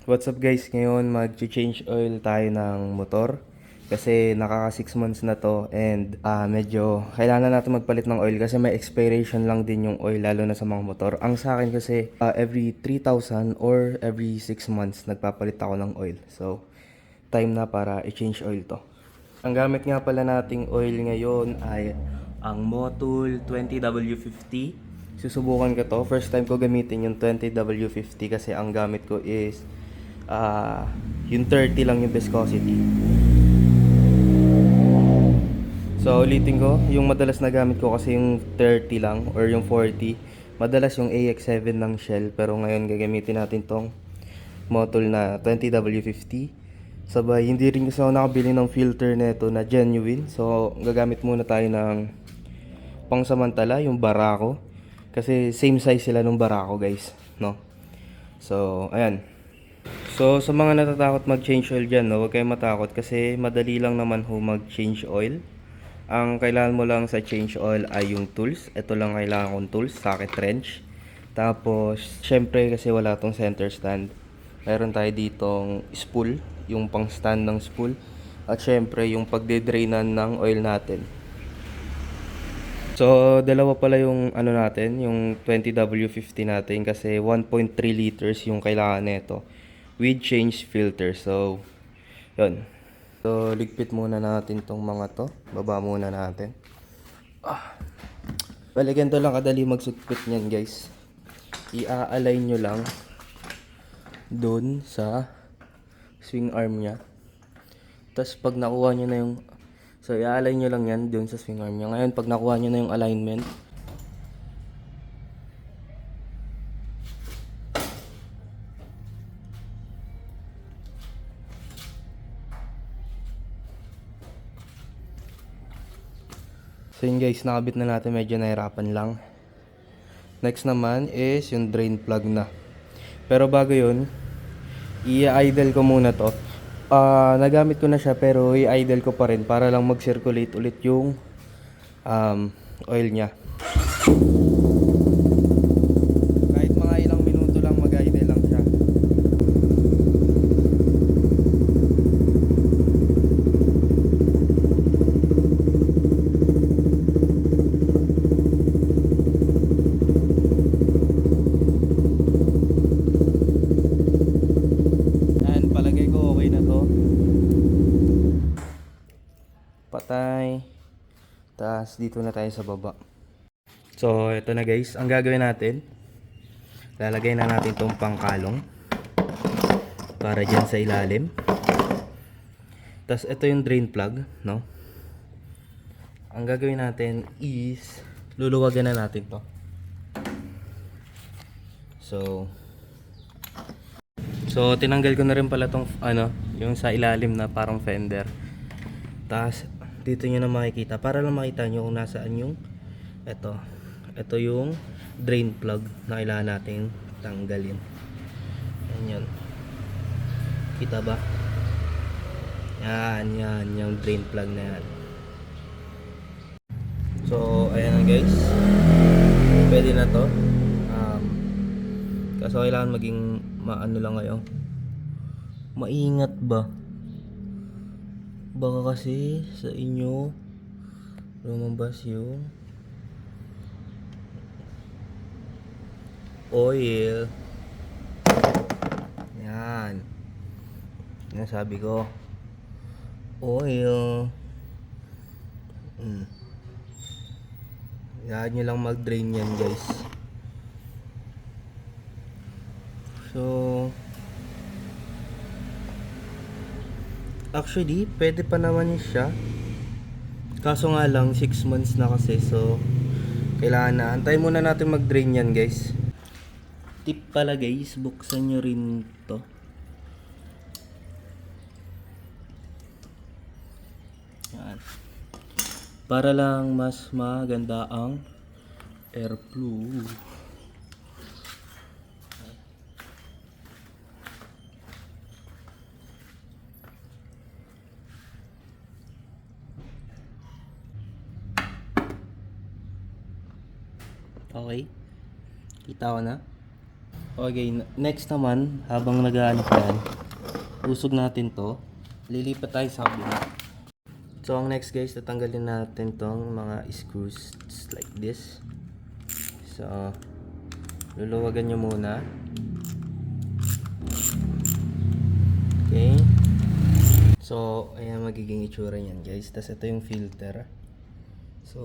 What's up guys? Ngayon mag-change oil tayo ng motor kasi nakaka 6 months na to and medyo kailangan natin magpalit ng oil kasi may expiration lang din yung oil lalo na sa mga motor. Ang sa akin kasi every 3,000 or every 6 months nagpapalit ako ng oil. So time na para i-change oil to. Ang gamit nga pala nating oil ngayon ay ang Motul 20W50. Susubukan ko to. First time ko gamitin yung 20W50 kasi ang gamit ko is yung 30 lang yung viscosity. So ulitin ko, yung madalas na gamit ko kasi yung 30 lang or yung 40. Madalas yung AX7 ng Shell pero ngayon gagamitin natin tong Motul na 20W50. Sabay, hindi rin kasi ako nakabili ng filter nito na genuine. So gagamit muna tayo ng pangsamantala, yung Barako. Kasi same size sila nung Barako guys, no? So, ayan. So, sa mga natatakot mag-change oil dyan, no, huwag kayong matakot kasi madali lang naman ho mag-change oil. Ang kailangan mo lang sa change oil ay yung tools. Ito lang kailangan kong tools, socket wrench. Tapos, syempre kasi wala tong center stand. Meron tayo ditong spool, yung pang stand ng spool. At syempre, yung pagde-drainan ng oil natin. So, dalawa pala yung ano natin, yung 20W50 natin kasi 1.3 liters yung kailangan nito with change filter. So, yun. So, ligpit muna natin tong mga to. Baba muna natin. Bale, ganito lang kadali magsugpit niyan, guys. I-align nyo lang doon sa swing arm niya. Tapos, pag nakuha nyo na yung so, i-align nyo lang yan doon sa swing arm niya. Ngayon, pag nakuha nyo na yung alignment, so yun guys, nakabit na natin, medyo nahirapan lang. Next naman is yung drain plug na. Pero bago yun, i-idle ko muna to. Nagamit ko na siya pero i-idle ko pa rin para lang mag-circulate ulit yung oil niya. Kahit mga ilang minuto lang mag-idle lang siya. And palagay ko okay na to. Patay. Tapos dito na tayo sa baba. So ito na guys, ang gagawin natin, lalagay na natin tong pangkalong para dyan sa ilalim. Tapos ito yung drain plug, no? Ang gagawin natin is luluwagan na natin to. So tinanggal ko na rin pala tong ano, yung sa ilalim na parang fender. Tapos dito nyo na makikita para lang makita nyo kung nasaan yung ito yung drain plug na kailangan natin tanggalin. Yan. Kita ba? Yan yung drain plug na yan. So ayan na guys, pwede na to. Kaso kailangan maging maano lang kayo, maingat ba, baka kasi sa inyo lumabas yung oil. Yan sabi ko, oil. Yan nyo lang mag-drain yan guys. So actually pwede pa naman siya, kaso nga lang 6 months na kasi, so kailangan na antayin muna natin mag-drain yan guys. Tip pala guys, buksan nyo rin to. Yan. Para lang mas maganda ang airflow. Okay, kita ko na. Okay, next naman, habang nag-aanap yan, usog natin to. Lilipat tayo sa kabila. So, ang next guys, tatanggalin natin tong mga screws like this. So, luluwagan nyo muna. Okay. So, ayan magiging itsura niyan guys. Tapos ito yung filter. So,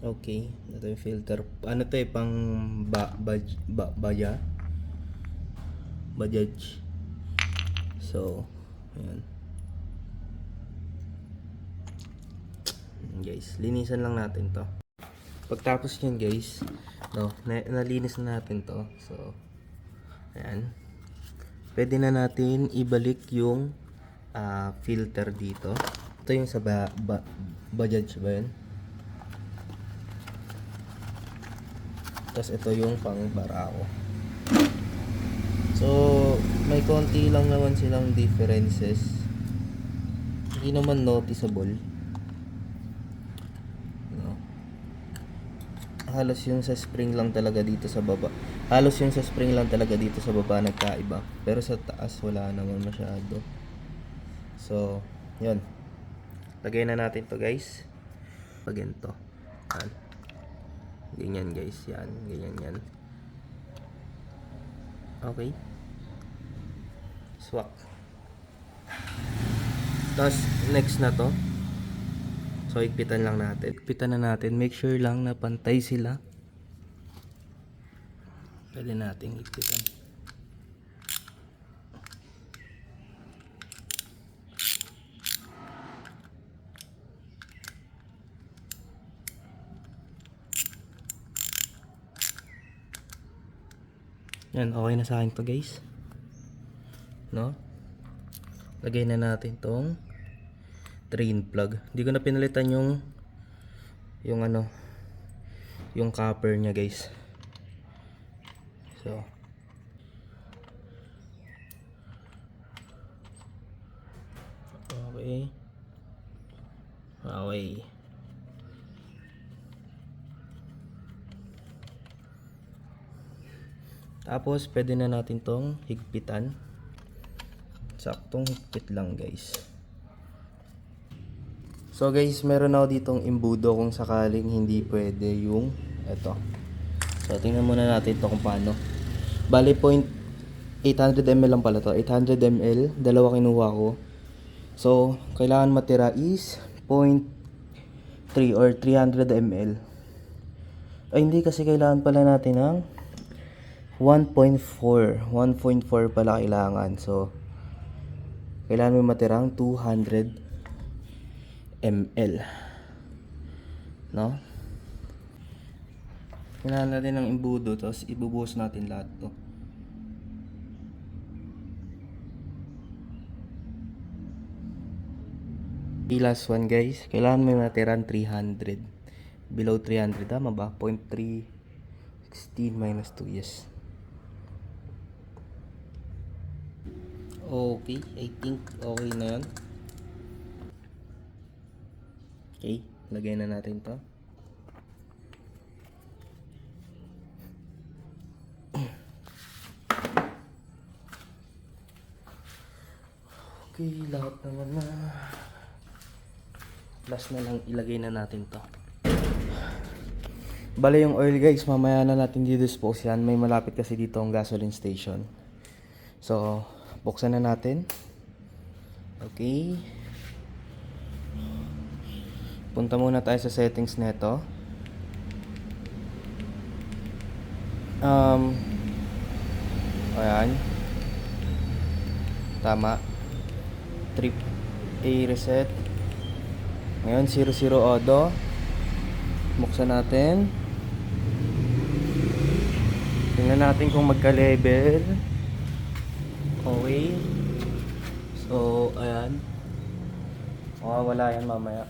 okay. Ito yung filter. Ano to pang Bajaj. So, ayan. Guys, linisan lang natin to. Pagtapos yun guys, no, nalinis na natin to. So, ayan. Pwede na natin ibalik yung filter dito. Ito yung sa Bajaj ba yun? Tapos ito yung pang Barao. So, may konti lang naman silang differences. Hindi naman noticeable. No. Halos yung sa spring lang talaga dito sa baba. Nagkaiba. Pero sa taas wala naman masyado. So, yun. Lagay na natin to guys. Pag ganito. Ganyan guys. Yan. Ganyan yan. Okay. Swak. Tapos, next na to. So, ikpitan lang natin. Ikpitan na natin. Make sure lang na pantay sila. Pwede natin ikpitan. Yan, okay na sa akin to guys. No? Lagay na natin tong drain plug. Hindi ko na pinalitan yung copper niya guys. So, okay. Tapos, pwede na natin tong higpitan. Saktong higpit lang guys. So guys, meron ako ditong imbudo kung sakaling hindi pwede yung ito. So, tingnan muna natin to kung paano. Bali, 800 ml lang pala to. 800 ml, dalawa kinuha ko. So, kailangan matira is 0.3 or 300 ml. Ay, hindi kasi kailangan pala natin ng 1.4 pala kailangan. So, kailangan may matirang 200 ml. No? Kailangan natin ng imbudo, tapos ibubuhos natin lahat to. The last one guys, kailangan may matirang 300. Below 300, tama ba? 0.316 minus 2, yes. Okay, I think okay na yan. Okay, lagay na natin to. Okay, lahat naman na. Last na lang, ilagay na natin to. Bale yung oil guys, mamaya na natin di-dispose yan. May malapit kasi dito ang gasoline station. So, buksan na natin. Okay. Punta muna tayo sa settings nito. Ayan. Tama. Trip A reset. Ngayon 00 auto. Buksan natin. Tingnan natin kung magka-level. Okay. So, ayan. Wala yan mamaya.